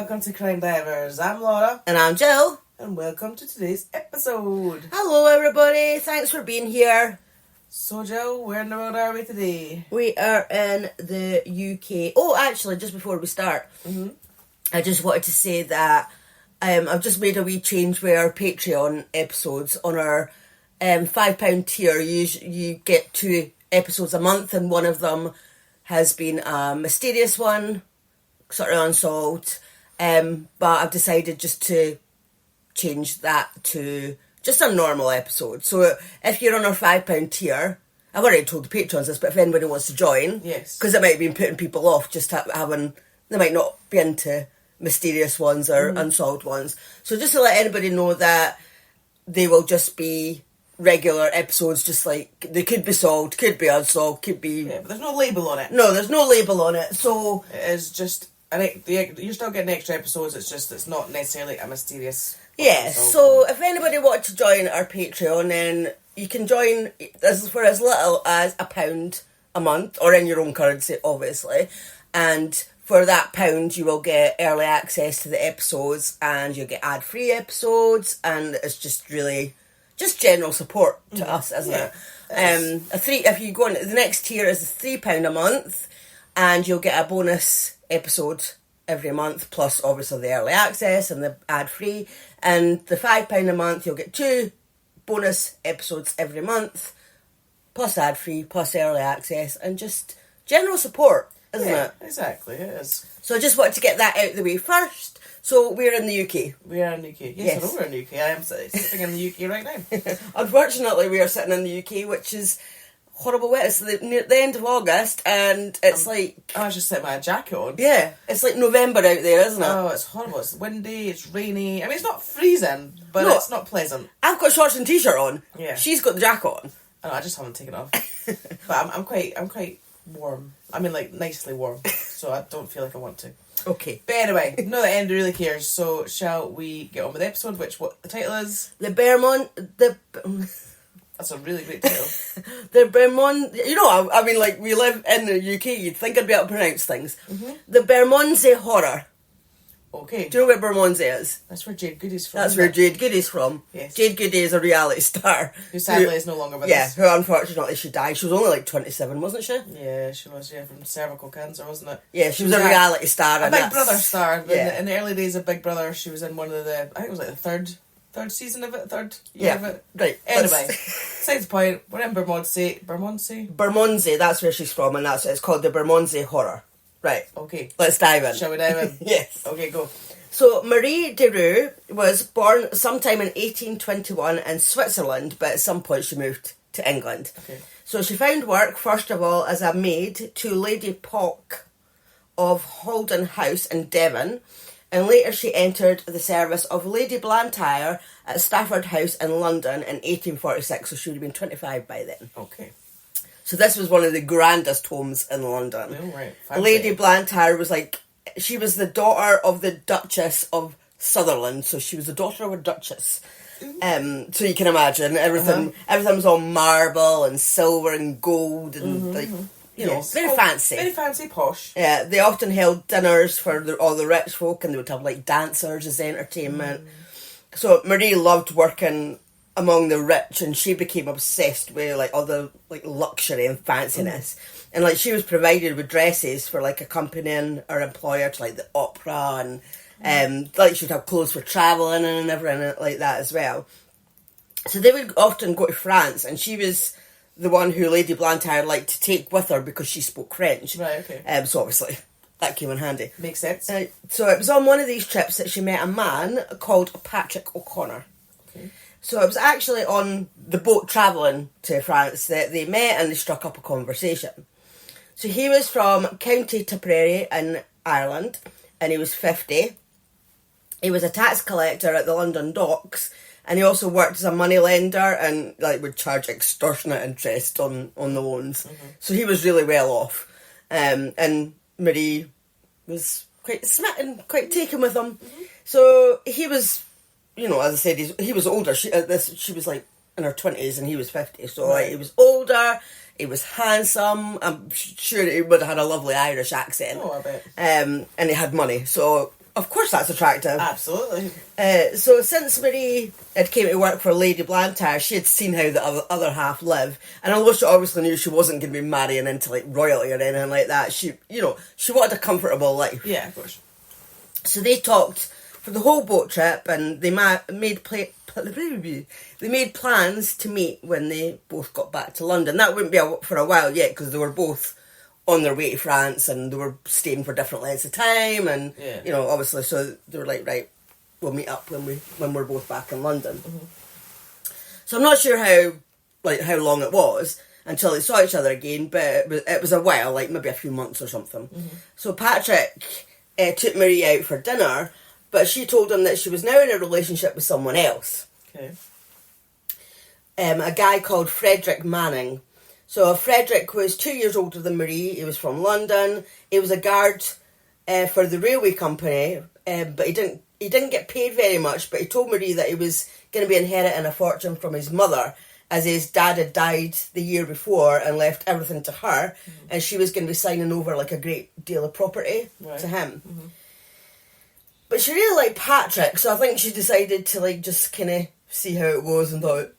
welcome to CrimeDivers. I'm Laura. And I'm Jill. And welcome to today's episode. Hello everybody, thanks for being here. So Jill, where in the world are we today? We are in the UK. Oh, actually, just before we start, I just wanted to say that I've just made a wee change with our Patreon episodes. On our £5 tier, you get 2 episodes a month, and one of them has been a mysterious one, sort of unsolved, but I've decided just to change that to just a normal episode. So if you're on our £5 tier, I've already told the patrons this, but if anybody wants to join, yes, because it might have been putting people off, just having, they might not be into mysterious ones or unsolved ones. So just to let anybody know that they will just be regular episodes, just like they could be solved, could be unsolved, could be... Yeah, but there's no label on it. No, there's no label on it, so... It is just... You're still getting extra episodes, it's not necessarily a mysterious... Yeah, so if anybody wants to join our Patreon, then you can join for as little as £1 a month, or in your own currency, obviously. And for that £1, you will get early access to the episodes, and you'll get ad-free episodes, and it's just really just general support to us, isn't it? If you go on, the next tier is £3 a month, and you'll get a bonus episode every month, plus obviously the early access and the ad-free. And the £5 a month, you'll get 2 bonus episodes every month, plus ad-free, plus early access, and just general support, isn't it? Exactly, it is. So I just wanted to get that out of the way first. So we're in the UK. We are in the UK. Yes, I know we're in the UK. I am sitting in the UK right now. Unfortunately, we are sitting in the UK, which is horrible weather. It's the end of August, and it's like... I was just setting my jacket on. Yeah, it's like November out there, isn't it? Oh, it's horrible. It's windy, it's rainy. I mean, it's not freezing, but it's not pleasant. I've got shorts and t-shirt on. Yeah. She's She's got the jacket on. I just haven't taken it off. But I'm quite warm. I mean, like, nicely warm. So I don't feel like I want to. Okay. But anyway, no that anybody really cares. So shall we get on with the episode, what the title is? That's a really great title. The Bermondsey... You know, I mean, like, we live in the UK, you'd think I'd be able to pronounce things. The Bermondsey Horror. Okay. Do you know where Bermondsey is? That's where Jade Goody's from. That's where Jade Goody's from. Yes. Jade Goody is a reality star. Who sadly is no longer with us. Yeah, who unfortunately she died. She was only like 27, wasn't she? Yeah, she was, from cervical cancer, wasn't it? Yeah, she was a reality star. A Big Brother star. Yeah. In the early days of Big Brother, she was in one of the, I think it was like the third season of it, third year of it. Right. Anyway, besides the point, we're in Bermondsey. Bermondsey, that's where she's from, and it's called the Bermondsey Horror. Right. Okay. Let's dive in. Shall we dive in? Yes. Okay, go. So, Marie de Roux was born sometime in 1821 in Switzerland, but at some point she moved to England. Okay. So she found work, first of all, as a maid to Lady Pock of Holden House in Devon, and later she entered the service of Lady Blantyre at Stafford House in London in 1846, so she would have been 25 by then. Okay. So this was one of the grandest homes in London. Oh, right. Lady Blantyre was like... She was the daughter of the Duchess of Sutherland, so she was the daughter of a duchess. So you can imagine everything was all marble and silver and gold and you know, very fancy. Very fancy, posh. Yeah, they often held dinners for all the rich folk, and they would have like dancers as entertainment. So Marie loved working among the rich, and she became obsessed with like all the like luxury and fanciness. And like she was provided with dresses for like accompanying her employer to like the opera, and like she would have clothes for travelling and everything like that as well. So they would often go to France, and she was the one who Lady Blantyre liked to take with her because she spoke French. Right, okay. So obviously that came in handy. Makes sense. So it was on one of these trips that she met a man called Patrick O'Connor. Okay. So it was actually on the boat travelling to France that they met and they struck up a conversation. So he was from County Tipperary in Ireland, and he was 50. He was a tax collector at the London docks, and he also worked as a moneylender and like would charge extortionate interest on the loans. So he was really well off. And Marie was quite smitten, quite taken with him. So he was, you know, as I said, he was older. She was like in her 20s and he was 50. So like, he was older. He was handsome. I'm sure he would have had a lovely Irish accent. Oh, I bet. And he had money. So of course that's attractive. Absolutely. So since Marie had came to work for Lady Blantyre, she had seen how the other half lived, and although she obviously knew she wasn't going to be marrying into like royalty or anything like that, she wanted a comfortable life. Yeah, of course. So they talked for the whole boat trip, and they made plans to meet when they both got back to London. That wouldn't be for a while yet, because they were both on their way to France, and they were staying for different lengths of time, and obviously, so they were like, right, we'll meet up when we're both back in London. Mm-hmm. So I'm not sure how long it was until they saw each other again, but it was a while, like maybe a few months or something. Mm-hmm. So Patrick took Marie out for dinner, but she told him that she was now in a relationship with someone else. Okay. A guy called Frederick Manning. So Frederick was 2 years older than Marie. He was from London. He was a guard for the railway company, but he didn't get paid very much. But he told Marie that he was going to be inheriting a fortune from his mother, as his dad had died the year before and left everything to her, and she was going to be signing over like a great deal of property to him. Mm-hmm. But she really liked Patrick, so I think she decided to like just kind of see how it was and thought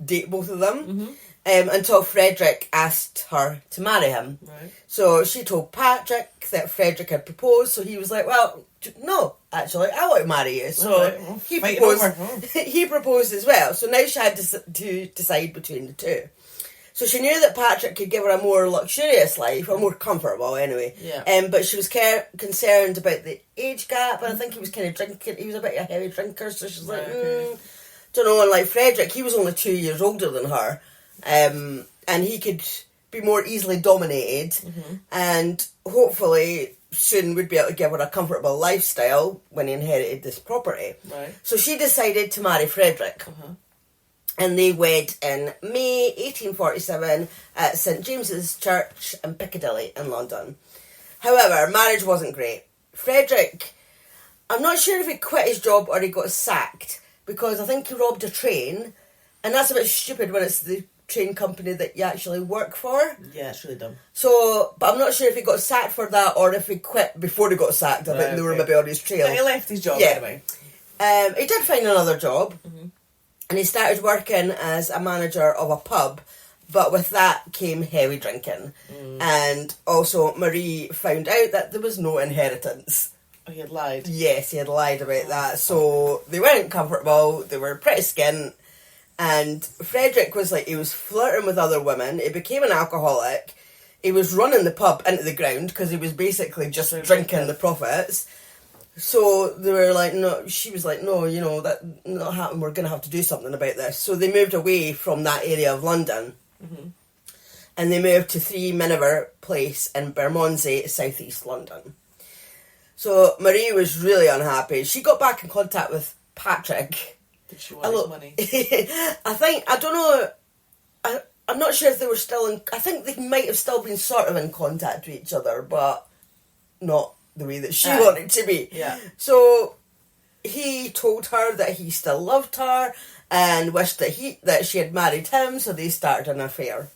date both of them. Mm-hmm. Until Frederick asked her to marry him. Right. So she told Patrick that Frederick had proposed, so he was like, well, no, actually, I want to marry you. So he proposed, he proposed as well. So now she had to decide between the two. So she knew that Patrick could give her a more luxurious life, or more comfortable anyway. Yeah. But she was concerned about the age gap, and I think he was kind of drinking, he was a bit of a heavy drinker, so she's like, don't know, and like Frederick, he was only 2 years older than her. And he could be more easily dominated, and hopefully soon would be able to give her a comfortable lifestyle when he inherited this property. Right. So she decided to marry Frederick. And they wed in May 1847 at St James's Church in Piccadilly in London. However, marriage wasn't great. Frederick, I'm not sure if he quit his job or he got sacked, because I think he robbed a train, and that's a bit stupid when it's the train company that you actually work for. Yeah, it's really dumb. So, but I'm not sure if he got sacked for that or if he quit before he got sacked. I think they were maybe on his trail. But he left his job anyway. He did find another job, and he started working as a manager of a pub, but with that came heavy drinking. And also Marie found out that there was no inheritance. Oh, he had lied? Yes, he had lied about that. So they weren't comfortable, they were pretty skint. And Frederick was like, he was flirting with other women, he became an alcoholic, he was running the pub into the ground because he was basically just drinking the profits. So they were like, no, she was like, no, that not happening, we're going to have to do something about this. So they moved away from that area of London, and they moved to 3 Miniver Place in Bermondsey, southeast London. So Marie was really unhappy. She got back in contact with Patrick. Did she want his money? I don't know, I'm not sure if they were still in, I think they might have still been sort of in contact with each other, but not the way that she wanted to be. Yeah. So he told her that he still loved her and wished that she had married him, so they started an affair.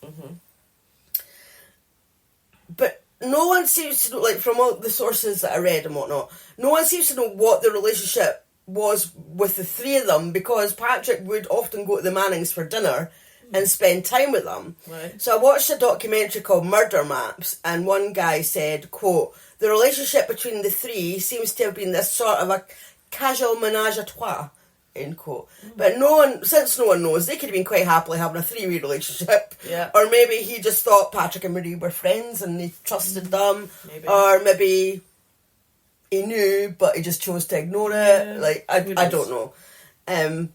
But no one seems to know, like from all the sources that I read and whatnot, no one seems to know what the relationship was with the 3 of them, because Patrick would often go to the Mannings for dinner and spend time with them. Right. So I watched a documentary called Murder Maps, and one guy said, quote, the relationship between the 3 seems to have been this sort of a casual menage a trois, end quote. But since no one knows, they could have been quite happily having a 3-way relationship. Yeah. Or maybe he just thought Patrick and Marie were friends and he trusted them. Maybe. Or maybe he knew, but he just chose to ignore it. Like, I don't know.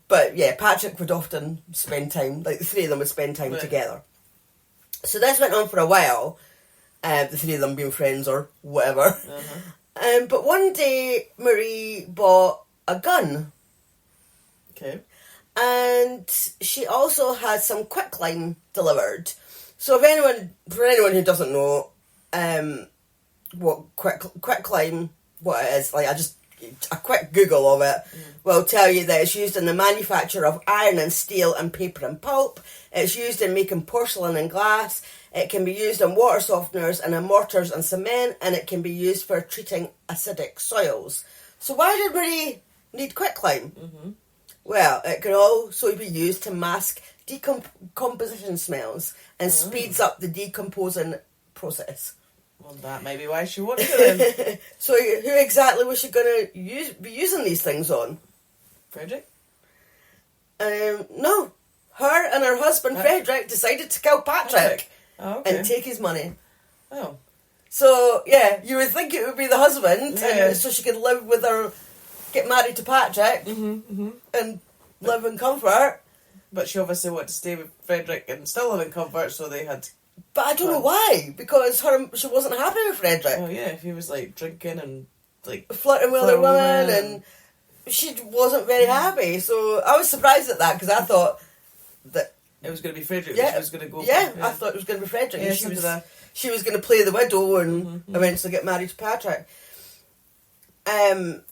But yeah, Patrick would often spend time, like the 3 of them would spend time together. So this went on for a while, the 3 of them being friends or whatever. But one day, Marie bought a gun. Okay. And she also had some quicklime delivered. So for anyone who doesn't know what quicklime, what it is, like a quick Google of it will tell you that it's used in the manufacture of iron and steel and paper and pulp. It's used in making porcelain and glass. It can be used in water softeners and in mortars and cement, and it can be used for treating acidic soils. So why did Marie need quicklime? Mm-hmm. Well, it can also be used to mask decomposition smells and speeds up the decomposing process. Well, that may be why she wanted it then. So who exactly was she going to be using these things on? Frederick? No. Her and her husband, Frederick, decided to kill Patrick Oh, okay. and take his money. Oh. So, yeah, you would think it would be the husband, Yeah. and so she could live with her, get married to Patrick, Mm-hmm. and live in comfort. But she obviously wanted to stay with Frederick and still live in comfort, so they had... But I don't know why, because she wasn't happy with Frederick. Oh, yeah, if he was, like, drinking and, like... Flirting with other women, and she wasn't very happy. So I was surprised at that, because I thought that... It was going to be Frederick that she was going to go for. Yeah, I thought it was going to be Frederick. Yeah, and she was going to play the widow and eventually get married to Patrick. On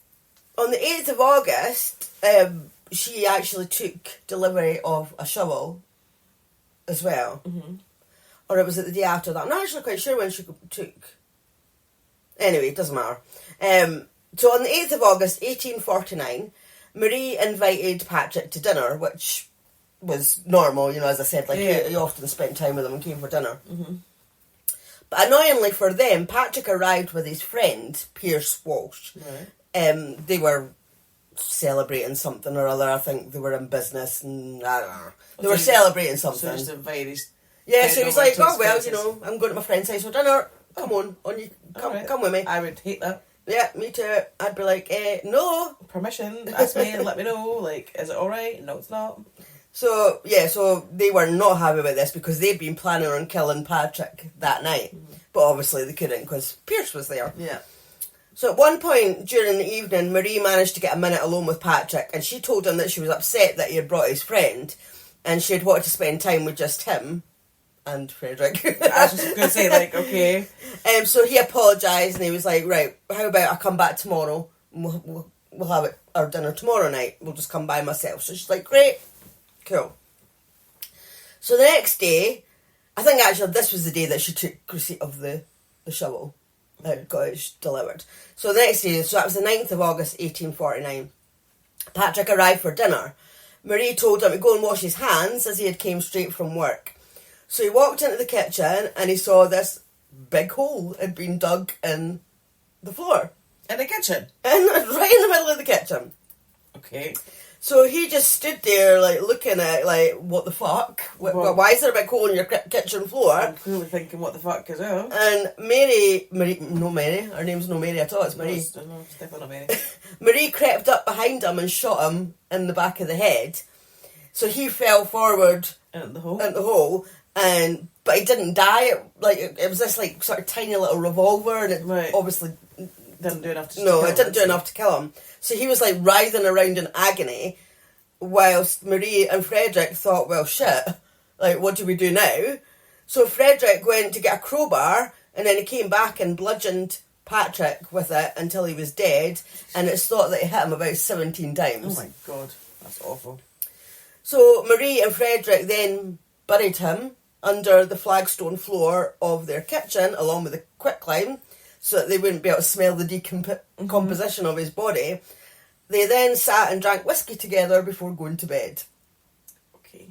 the 8th of August, she actually took delivery of a shovel as well. Mm-hmm. Or it was the day after that. I'm not actually quite sure when she took... Anyway, it doesn't matter. So on the 8th of August, 1849, Marie invited Patrick to dinner, which was normal, you know, as I said, like, he often spent time with them and came for dinner. Mm-hmm. But annoyingly for them, Patrick arrived with his friend, Pierce Walsh. Right. They were celebrating something or other. I think they were in business and I don't know. They were celebrating something. So just invited his... Yeah, so he was like, oh, well, you know, I'm going to my friend's house for dinner. Come on you, come with me. I would hate that. Yeah, me too. I'd be like, no. Permission, ask me and let me know. Like, is it alright? No, it's not. So, yeah, so they were not happy about this because they'd been planning on killing Patrick that night. Mm-hmm. But obviously they couldn't because Pierce was there. Yeah. So at one point during the evening, Marie managed to get a minute alone with Patrick and she told him that she was upset that he had brought his friend and she had wanted to spend time with just him and Frederick. I was just going to say, like, okay. So he apologised and he was like, right, how about I come back tomorrow and we'll have our dinner tomorrow night. We'll just come by myself. So she's like, great. Cool. So the next day, I think actually this was the day that she took receipt of the shovel that got it delivered. So the next day, so that was the 9th of August 1849. Patrick arrived for dinner. Marie told him to go and wash his hands as he had came straight from work. So he walked into the kitchen and he saw this big hole had been dug in the floor. In the kitchen? And right in the middle of the kitchen. Okay. So he just stood there, like, looking at, like, what the fuck? Why is there a big hole in your kitchen floor? I'm clearly thinking, what the fuck as well. And Mary, no Mary, her name's no Mary at all, it's Marie. No, it's definitely not Mary. Marie crept up behind him and shot him in the back of the head. So he fell forward In the hole? But he didn't die. It was this, like, sort of tiny little revolver, and it obviously... Didn't do enough to kill him. No, it didn't do enough to kill him. So he was like writhing around in agony whilst Marie and Frederick thought, well, shit, like, what do we do now? So Frederick went to get a crowbar and then he came back and bludgeoned Patrick with it until he was dead, and it's thought that he hit him about 17 times. Oh my god, that's awful. So Marie and Frederick then buried him under the flagstone floor of their kitchen along with the quicklime, so that they wouldn't be able to smell the decomposition of his body. They then sat and drank whiskey together before going to bed. Okay.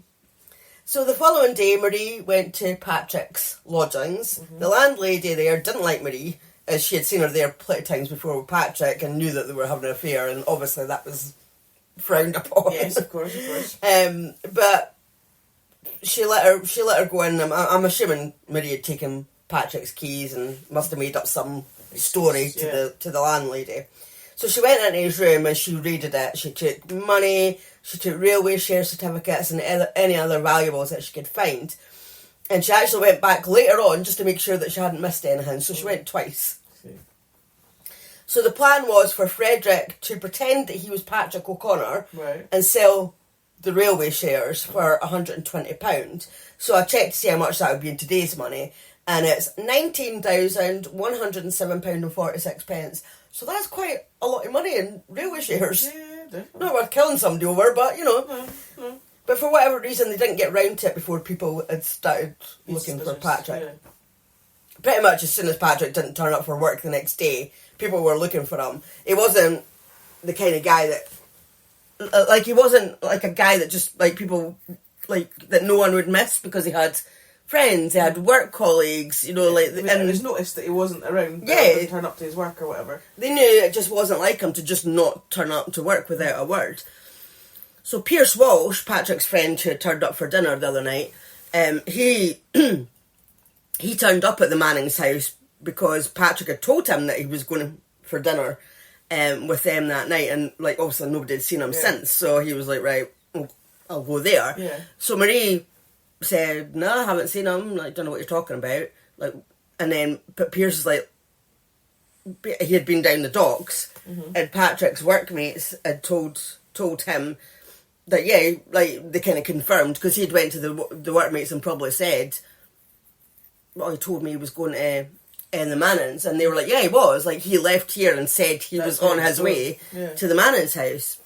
So the following day, Marie went to Patrick's lodgings. Mm-hmm. The landlady there didn't like Marie, as she had seen her there plenty of times before with Patrick and knew that they were having an affair, and obviously that was frowned upon. Yes, of course. But she let her go in. I'm assuming Marie had taken Patrick's keys and must have made up some story to the landlady. So she went into his room and she raided it. She took money, she took railway share certificates and any other valuables that she could find. And she actually went back later on just to make sure that she hadn't missed anything. So she went twice. So the plan was for Frederick to pretend that he was Patrick O'Connor and sell the railway shares for £120. So I checked to see how much that would be in today's money. And it's £19,107.46. So that's quite a lot of money in railway shares. Yeah, definitely. Not worth killing somebody over, but, you know. No. But for whatever reason, they didn't get round to it before people had started looking for Patrick. Yeah. Pretty much as soon as Patrick didn't turn up for work the next day, people were looking for him. It wasn't the kind of guy that, like, he wasn't like a guy that just, like, people, like, that no one would miss because he had friends, he had work colleagues, you know, like... And it was noticed that he wasn't around, yeah, didn't turn up to his work or whatever. They knew it just wasn't like him to just not turn up to work without a word. So Pierce Walsh, Patrick's friend who had turned up for dinner the other night, he he turned up at the Manning's house because Patrick had told him that he was going for dinner with them that night, and, like, obviously nobody had seen him since, so he was like, right, I'll go there. Yeah. So Marie said, no, I haven't seen him, like, don't know what you're talking about, like, and then, but Pierce was like, he had been down the docks, and Patrick's workmates had told him that, yeah, like, they kind of confirmed, because he had went to the workmates and probably said, well, he told me he was going to the Mannings, and they were like, yeah, he was, like, he left here and said he was on his way to the Mannings house.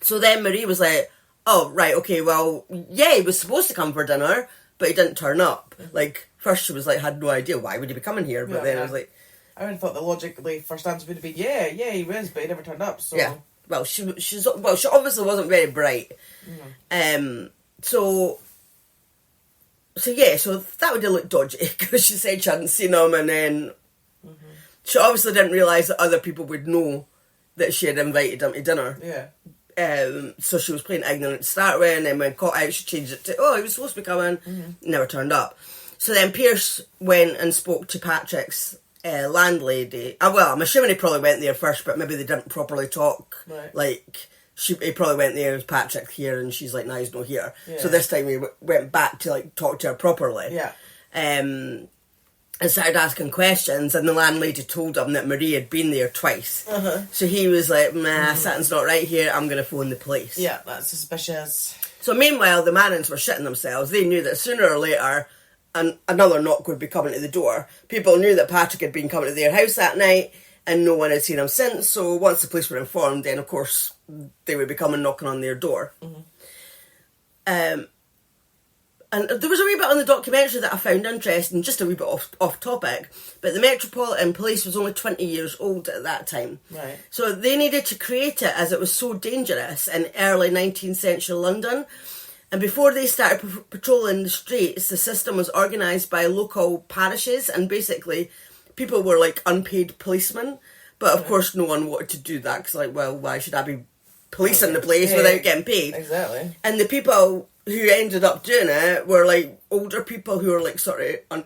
So then Marie was like, oh, right, okay, well, yeah, he was supposed to come for dinner, but he didn't turn up. Like, first she was like, had no idea, why would he be coming here? But then I was like... I would have thought the logically first answer would have been, yeah, he was, but he never turned up, so... Yeah, well, she obviously wasn't very bright. So that would have looked dodgy, because she said she hadn't seen him, and then she obviously didn't realise that other people would know that she had invited him to dinner. Yeah. So she was playing ignorant to start with, and then when caught out, she changed it to, oh, he was supposed to be coming, never turned up. So then Pierce went and spoke to Patrick's landlady. Well, I'm assuming he probably went there first, but maybe they didn't properly talk. Right. Like, he probably went there, was Patrick here, and she's like, no, he's not here. Yeah. So this time he went back to, like, talk to her properly. Yeah. And started asking questions, and the landlady told him that Marie had been there twice. So he was like, nah, something's not right here, I'm going to phone the police. Yeah, that's suspicious. So meanwhile, the Mannings were shitting themselves. They knew that sooner or later, another knock would be coming to the door. People knew that Patrick had been coming to their house that night, and no one had seen him since, so once the police were informed, then of course they would be coming knocking on their door. And there was a wee bit on the documentary that I found interesting, just a wee bit off topic, but the Metropolitan Police was only 20 years old at that time. Right. So they needed to create it as it was so dangerous in early 19th century London. And before they started patrolling the streets, the system was organised by local parishes, and basically people were like unpaid policemen. But of course no one wanted to do that, because, like, well, why should I be policing the place without getting paid? Exactly. And the people who ended up doing it were, like, older people who were, like, sort of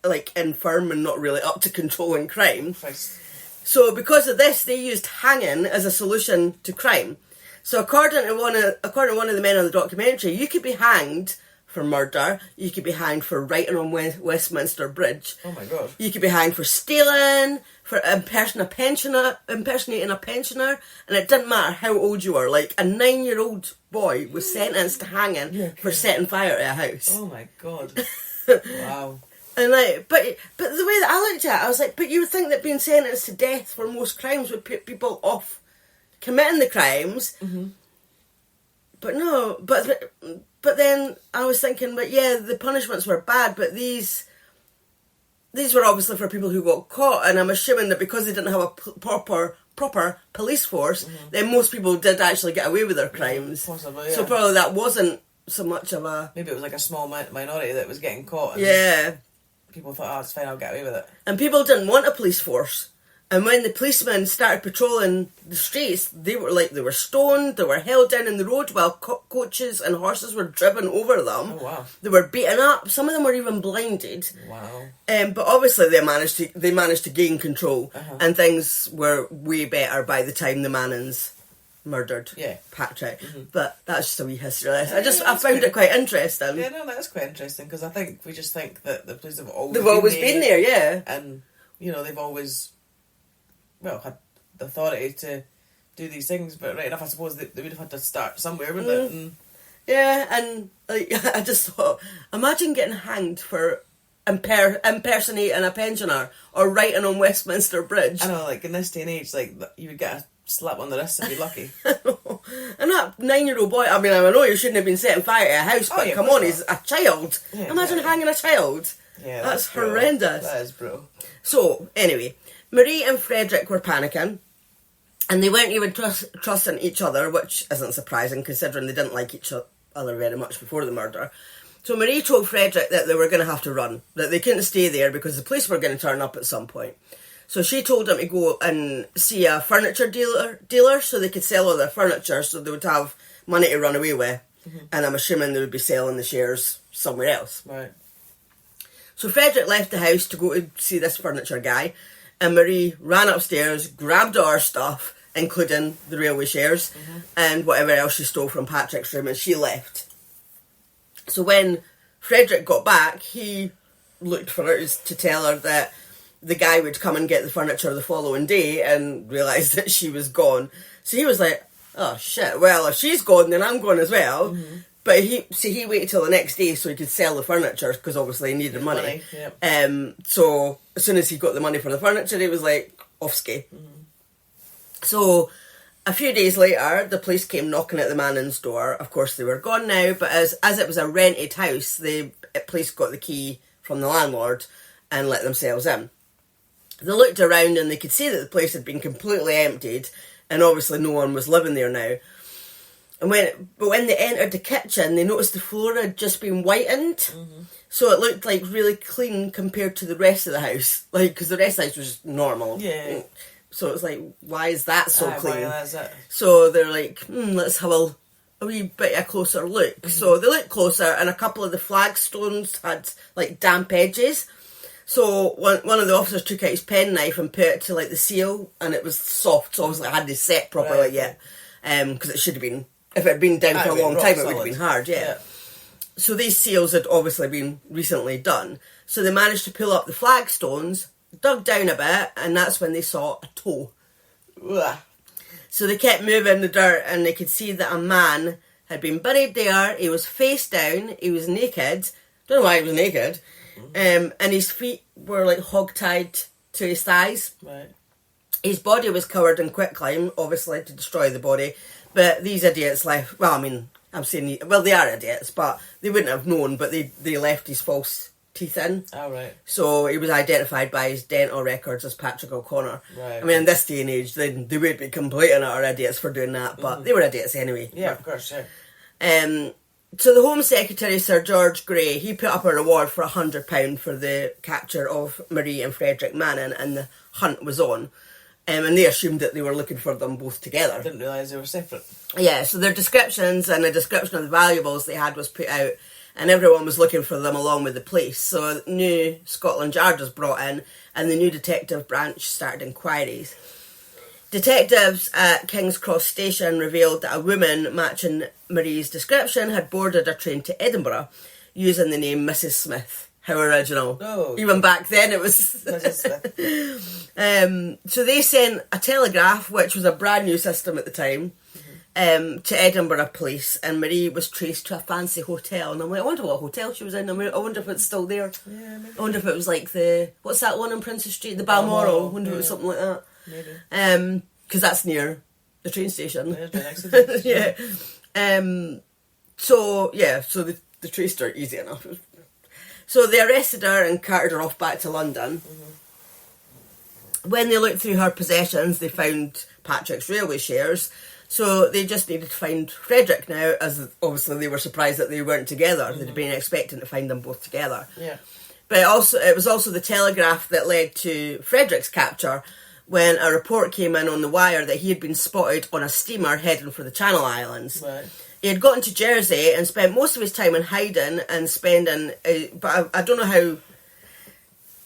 like infirm and not really up to controlling crime. Nice. So because of this, they used hanging as a solution to crime. So according to one of the men on the documentary, you could be hanged for murder, you could be hanged for writing on Westminster Bridge. Oh my god. You could be hanged for stealing, for impersonating a pensioner, and it didn't matter how old you were. Like, a 9-year-old boy was sentenced to hanging for setting fire to a house. Oh my god. Wow. And, like, but the way that I looked at it, I was like, but you would think that being sentenced to death for most crimes would put people off committing the crimes. But no, but then I was thinking, but yeah, the punishments were bad, but these were obviously for people who got caught, and I'm assuming that because they didn't have a proper police force, then most people did actually get away with their crimes. Possibly, yeah. So probably that wasn't so much of a... Maybe it was like a small minority that was getting caught. And yeah. People thought, oh, it's fine, I'll get away with it. And people didn't want a police force. And when the policemen started patrolling the streets, they were stoned, they were held down in the road while coaches and horses were driven over them. Oh wow. They were beaten up, some of them were even blinded. Wow. But obviously they managed to gain control, and things were way better by the time the Mannings murdered Patrick. But that's just a wee history lesson. I found it quite interesting. Yeah, no, that's quite interesting, because I think we just think that the police have always been there, yeah. And, you know, they've always, well, had the authority to do these things, but right enough, I suppose they would have had to start somewhere, wouldn't it? And yeah, and, like, I just thought, imagine getting hanged for impersonating a pensioner or writing on Westminster Bridge. I know, like, in this day and age, like, you would get a slap on the wrist if you're lucky. And that 9-year-old boy, I mean, I know you shouldn't have been setting fire to a house, but come on, he's a child. Yeah, imagine hanging a child. Yeah, that's horrendous. That is brutal. So, anyway, Marie and Frederick were panicking, And they weren't even trusting each other, which isn't surprising considering they didn't like each other very much before the murder. So Marie told Frederick that they were going to have to run, that they couldn't stay there because the police were going to turn up at some point. So she told him to go and see a furniture dealer so they could sell all their furniture so they would have money to run away with. Mm-hmm. And I'm assuming they would be selling the shares somewhere else. Right. So Frederick left the house to go to see this furniture guy, and Marie ran upstairs, grabbed all her stuff, including the railway shares, and whatever else she stole from Patrick's room, and she left. So when Frederick got back, he looked for her to tell her that the guy would come and get the furniture the following day, and realised that she was gone. So he was like, oh shit, well if she's gone then I'm going as well. Mm-hmm. But he waited till the next day so he could sell the furniture, because obviously he needed money. Yep. So as soon as he got the money for the furniture, he was like, off ski. Mm-hmm. So a few days later, the police came knocking at the Mannings' door. Of course, they were gone now, but as it was a rented house, the police got the key from the landlord and let themselves in. They looked around and they could see that the place had been completely emptied, and obviously no one was living there now. And when they entered the kitchen, they noticed the floor had just been whitened, so it looked like really clean compared to the rest of the house, like because the rest of the house was just normal. Yeah. So it's like, why is that so clean? Why is it? So they're like, let's have a wee bit of a closer look. Mm-hmm. So they looked closer, and a couple of the flagstones had like damp edges. So one of the officers took out his penknife and put it to like the seal, and it was soft. So obviously it hadn't set properly yet, because it should have been. If it had been down for a long time, it would have been hard. Yeah. So these seals had obviously been recently done. So they managed to pull up the flagstones, dug down a bit, and that's when they saw a toe. Ugh. So they kept moving the dirt, and they could see that a man had been buried there. He was face down. He was naked. Don't know why he was naked. And his feet were like hog-tied to his thighs. Right. His body was covered in quicklime, obviously to destroy the body. But these idiots left. Well, I mean, I'm saying, well, they are idiots, but they wouldn't have known. But they left his false teeth in. Oh, right. So he was identified by his dental records as Patrick O'Connor. Right. I mean, in this day and age, they would be complete and utter idiots for doing that, but they were idiots anyway. Yeah, of course, yeah. So the Home Secretary, Sir George Grey, he put up a reward for £100 for the capture of Marie and Frederick Manning, and the hunt was on. And they assumed that they were looking for them both together. I didn't realise they were separate. Yeah, so their descriptions and a description of the valuables they had was put out, and everyone was looking for them along with the police. So new Scotland Yard was brought in, and the new detective branch started inquiries. Detectives at King's Cross Station revealed that a woman matching Marie's description had boarded a train to Edinburgh using the name Mrs. Smith. How original. Oh. Even back then it was... Mrs. Smith. So they sent a telegraph, which was a brand new system at the time, to Edinburgh police, and Marie was traced to a fancy hotel. And I'm like, I wonder what hotel she was in. I wonder if it's still there. Yeah, maybe. I wonder if it was like the... What's that one on Princess Street? The Balmoral. I wonder if it was something like that. Maybe. Because that's near the train station. Yeah, next to the yeah. So the traced her easy enough. So they arrested her and carted her off back to London. Mm-hmm. When they looked through her possessions, they found Patrick's railway shares. So they just needed to find Frederick now, as obviously they were surprised that they weren't together. Mm-hmm. They'd been expecting to find them both together. Yeah. But it was also the telegraph that led to Frederick's capture, when a report came in on the wire that he had been spotted on a steamer heading for the Channel Islands. Right. He had gotten to Jersey and spent most of his time in hiding and spending... but I don't know how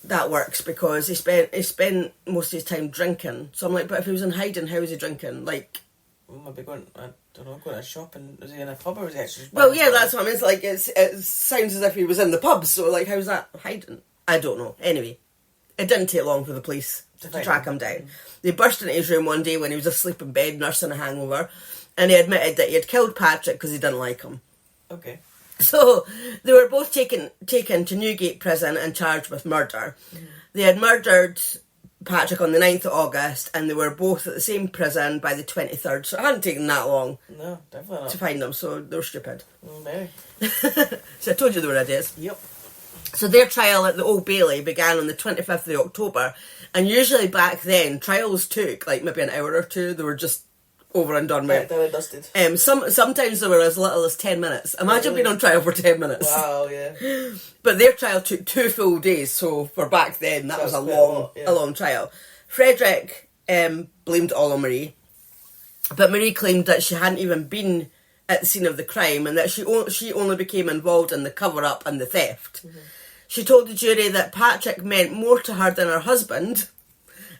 that works, because he spent most of his time drinking. So I'm like, but if he was in hiding, how was he drinking? Like... Maybe going to a shop, and was he in a pub, or was he actually... Well, yeah, that's what I mean. It's like, it sounds as if he was in the pub, so like, how's that hiding? I don't know. Anyway, it didn't take long for the police to track him down. They burst into his room one day when he was asleep in bed nursing a hangover, and he admitted that he had killed Patrick because he didn't like him. Okay. So they were both taken to Newgate prison and charged with murder. Mm. They had murdered Patrick on the 9th of August, and they were both at the same prison by the 23rd, so it hadn't taken that long. No, definitely not. To find them, so they were stupid. Maybe. So I told you they were idiots. Yep. So their trial at the Old Bailey began on the 25th of October, and usually back then, trials took like maybe an hour or two. They were just over and done with. Done and dusted. Sometimes they were as little as 10 minutes. Imagine being on trial for 10 minutes. Wow, yeah. But their trial took 2 full days, so for back then, that was a long trial. Frederick blamed all on Marie, but Marie claimed that she hadn't even been at the scene of the crime and that she only became involved in the cover-up and the theft. Mm-hmm. She told the jury that Patrick meant more to her than her husband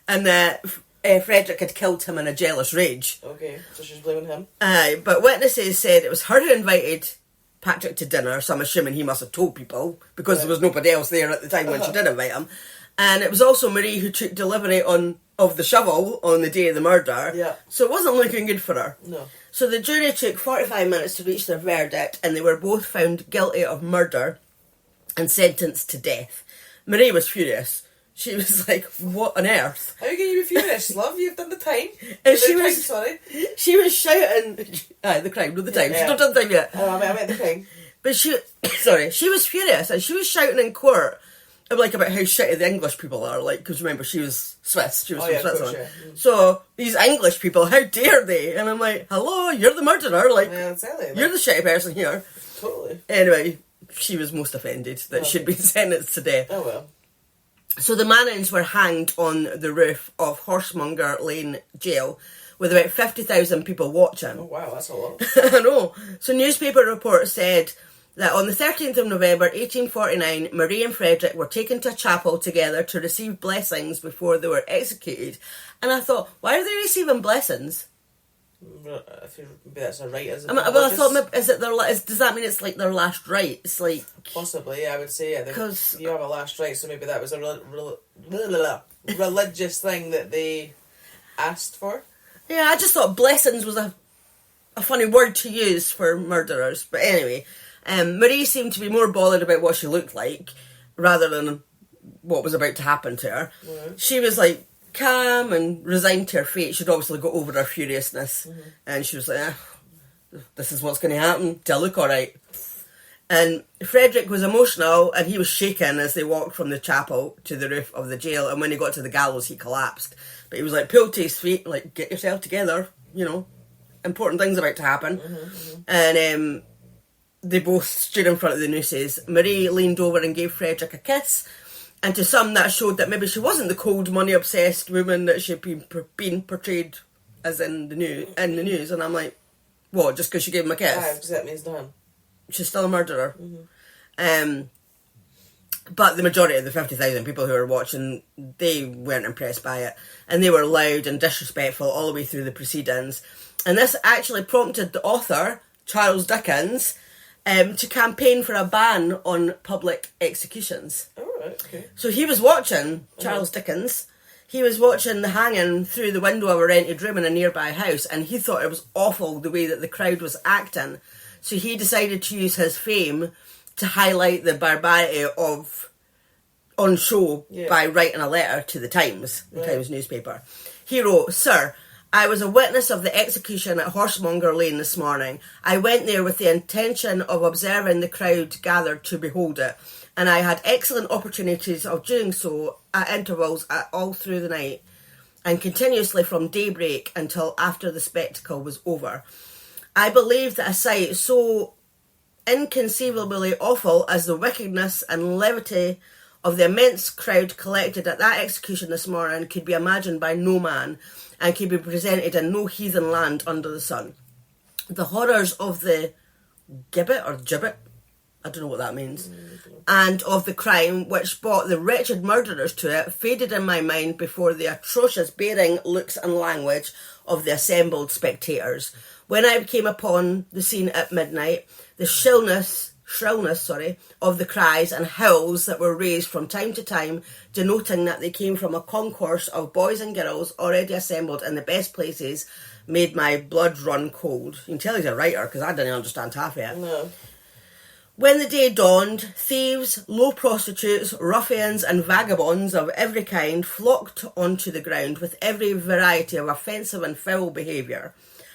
and that Frederick had killed him in a jealous rage. Okay, so she's blaming him. But witnesses said it was her who invited Patrick to dinner, so I'm assuming he must have told people because there was nobody else there at the time when she did invite him. And it was also Marie who took delivery of the shovel on the day of the murder. Yeah. So it wasn't looking good for her. No. So the jury took 45 minutes to reach their verdict, and they were both found guilty of murder and sentenced to death. Marie was furious. She was like, what on earth? How can you be furious, love? You've done the time. And she was shouting... the crime, not the time. Yeah. She's not done the time yet. Oh, I meant the crime. But she was furious, and she was shouting in court like about how shitty the English people are, like, because remember, she was Swiss, she was from Switzerland. Course, yeah. So, these English people, how dare they? And I'm like, hello, you're the murderer, like, exactly, you're the shitty person here. Totally. Anyway, she was most offended that she'd been sentenced to death. Oh well. So the Mannings were hanged on the roof of Horsemonger Lane Jail with about 50,000 people watching. Oh wow, that's a lot. I know. So newspaper reports said that on the 13th of November 1849, Marie and Frederick were taken to a chapel together to receive blessings before they were executed. And I thought, why are they receiving blessings? Maybe that's a rite, isn't it? Well, I thought, does that mean it's like their last rite? It's like... Possibly, yeah, I would say, yeah. Because you have a last rite, so maybe that was a religious thing that they asked for. Yeah, I just thought blessings was a funny word to use for murderers. But anyway... Marie seemed to be more bothered about what she looked like rather than what was about to happen to her. Mm-hmm. She was like calm and resigned to her fate. She'd obviously got over her furiousness, and she was like, this is what's going to happen. Do I look alright? And Frederick was emotional and he was shaken as they walked from the chapel to the roof of the jail, and when he got to the gallows he collapsed. But he was like pulled to his feet, like, get yourself together, you know, important things about to happen. And they both stood in front of the nooses. Marie leaned over and gave Frederick a kiss, and to some that showed that maybe she wasn't the cold, money-obsessed woman that she'd been portrayed as in the news. And I'm like, what, just because she gave him a kiss? Because that means nothing. She's still a murderer. But the majority of the 50,000 people who were watching, they weren't impressed by it, and they were loud and disrespectful all the way through the proceedings. And this actually prompted the author, Charles Dickens, to campaign for a ban on public executions. Oh, right, okay. So he was watching, Charles Dickens, he was watching the hanging through the window of a rented room in a nearby house, and he thought it was awful the way that the crowd was acting. So he decided to use his fame to highlight the barbarity on show by writing a letter to the Times, the Times newspaper. He wrote, "Sir, I was a witness of the execution at Horsemonger Lane this morning. I went there with the intention of observing the crowd gathered to behold it, and I had excellent opportunities of doing so at intervals all through the night, and continuously from daybreak until after the spectacle was over. I believe that a sight so inconceivably awful as the wickedness and levity of the immense crowd collected at that execution this morning could be imagined by no man, and could be presented in no heathen land under the sun. The horrors of the gibbet, I don't know what that means, and of the crime which brought the wretched murderers to it faded in my mind before the atrocious bearing, looks and language of the assembled spectators. When I came upon the scene at midnight, the shrillness of the cries and howls that were raised from time to time, denoting that they came from a concourse of boys and girls already assembled in the best places, made my blood run cold." You can tell he's a writer, because I didn't understand half of it. No. "When the day dawned, thieves, low prostitutes, ruffians and vagabonds of every kind flocked onto the ground with every variety of offensive and foul behaviour.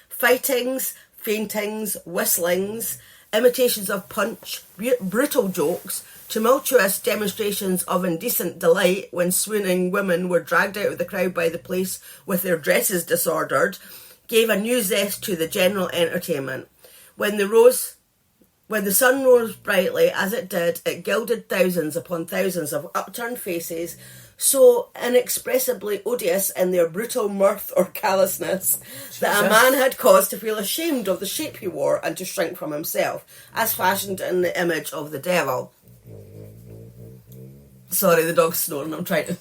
Fightings, faintings, whistlings, imitations of punch, brutal jokes, tumultuous demonstrations of indecent delight when swooning women were dragged out of the crowd by the police with their dresses disordered, gave a new zest to the general entertainment. When the sun rose brightly, as it did, it gilded thousands upon thousands of upturned faces, so inexpressibly odious in their brutal mirth or callousness, that a man had cause to feel ashamed of the shape he wore and to shrink from himself, as fashioned in the image of the devil. Sorry, the dog's snoring, I'm trying to...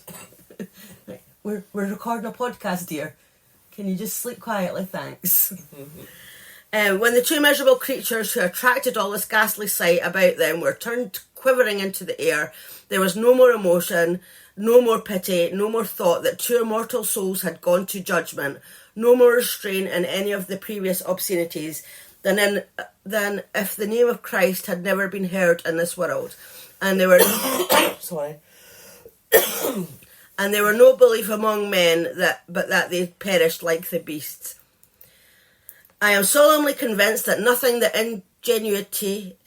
We're recording a podcast, dear. Can you just sleep quietly, thanks? When the two miserable creatures who attracted all this ghastly sight about them were turned quivering into the air, there was no more emotion, no more pity, no more thought that two immortal souls had gone to judgment, no more restraint in any of the previous obscenities than if the name of Christ had never been heard in this world. And there were and there were no belief among men but that they perished like the beasts. I am solemnly convinced that nothing that ingenuity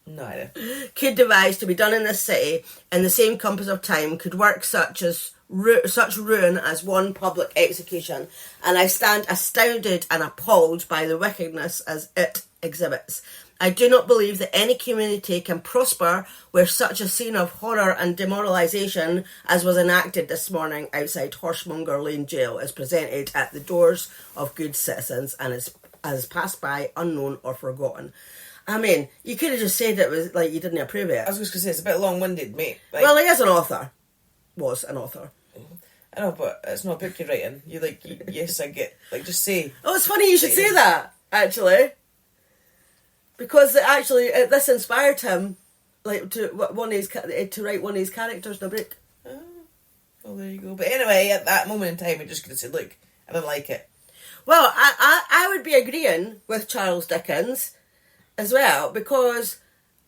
No idea. could devise to be done in this city in the same compass of time could work such ruin as one public execution, and I stand astounded and appalled by the wickedness as it exhibits. I do not believe that any community can prosper where such a scene of horror and demoralisation as was enacted this morning outside Horsemonger Lane Jail is presented at the doors of good citizens and is passed by unknown or forgotten. I mean, you could have just said it was like you didn't approve it. I was just going to say, it's a bit long-winded, mate. Like, well, he is an author. Was an author. I know, but it's not a book you're writing. You yes, I get, just say. Oh, it's funny you should say that, actually. Because this inspired him, to write one of his characters in a book. Oh, well, there you go. But anyway, at that moment in time, you're just going to say, look, I didn't like it. Well, I would be agreeing with Charles Dickens as well, because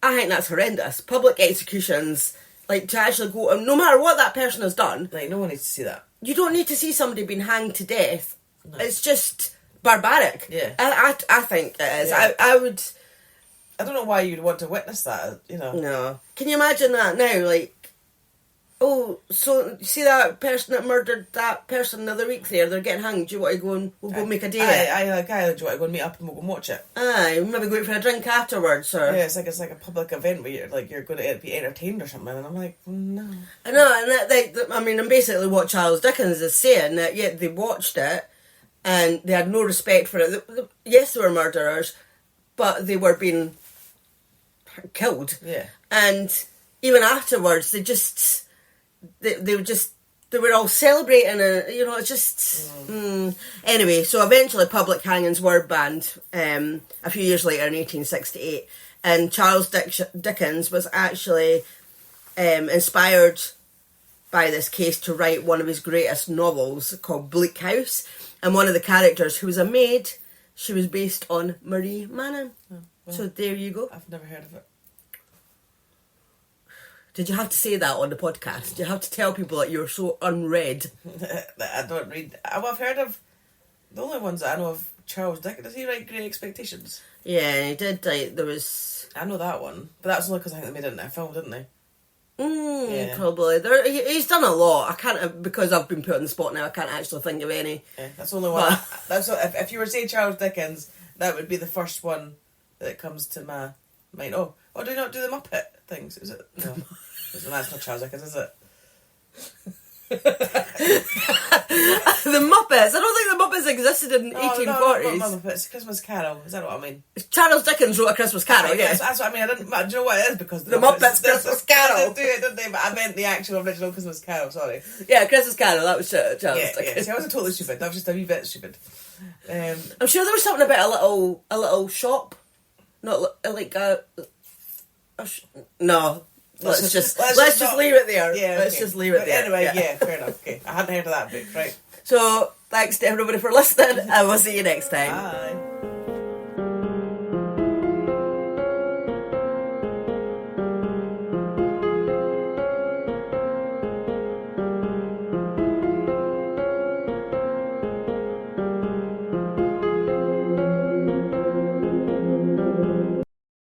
I think that's horrendous. Public executions, to actually go, no matter what that person has done. No one needs to see that. You don't need to see somebody being hanged to death. No. It's just barbaric. Yeah. I think it is. Yeah. I would... I don't know why you'd want to witness that, No. Can you imagine that now? So you see that person that murdered that person the other week there, they're getting hanged. Do you want to go and we'll go make a day? Do you want to go and meet up and we'll go and watch it? Aye, maybe go out for a drink afterwards, or... Yeah, it's like a public event where you're going to be entertained or something, and I'm like, no. I know, and basically what Charles Dickens is saying, that they watched it, and they had no respect for it. Yes, they were murderers, but they were being killed. Yeah. And even afterwards, they were all celebrating, and it's just... Anyway, so eventually public hangings were banned a few years later in 1868, and Charles Dickens was actually inspired by this case to write one of his greatest novels called Bleak House, and one of the characters, who was a maid, she was based on Marie Manning. Oh, well, so there you go. I've never heard of it. Did you have to say that on the podcast? Do you have to tell people that you're so unread? I don't read. I've heard of... The only ones I know of Charles Dickens. Does he write Great Expectations? Yeah, he did. There was... I know that one. But that's only because I think they made it in a film, didn't they? Yeah. Probably. He's done a lot. I can't... Because I've been put on the spot now, I can't actually think of any. Yeah, that's the only one. If you were saying Charles Dickens, that would be the first one that comes to my mind. Oh, do you not do the Muppet things? Is it? No. That's not Charles Dickens, is it? The Muppets. I don't think the Muppets existed in 1840s. No, Muppets. Christmas Carol. Is that what I mean? Charles Dickens wrote A Christmas Carol, yes. That's what I mean. Do you know what it is? Because the Muppets Christmas Carol. They do it, didn't they? But I meant the actual original Christmas Carol, sorry. Yeah, Christmas Carol, that was Charles Dickens. Yeah, see, I wasn't totally stupid. That was just a wee bit stupid. I'm sure there was something about a little shop. Not like a... No. Let's just leave it there. Yeah, let's just leave it there. Anyway, yeah, fair enough. Okay, I hadn't heard of that book, right? So, thanks to everybody for listening, and we'll see you next time. Bye.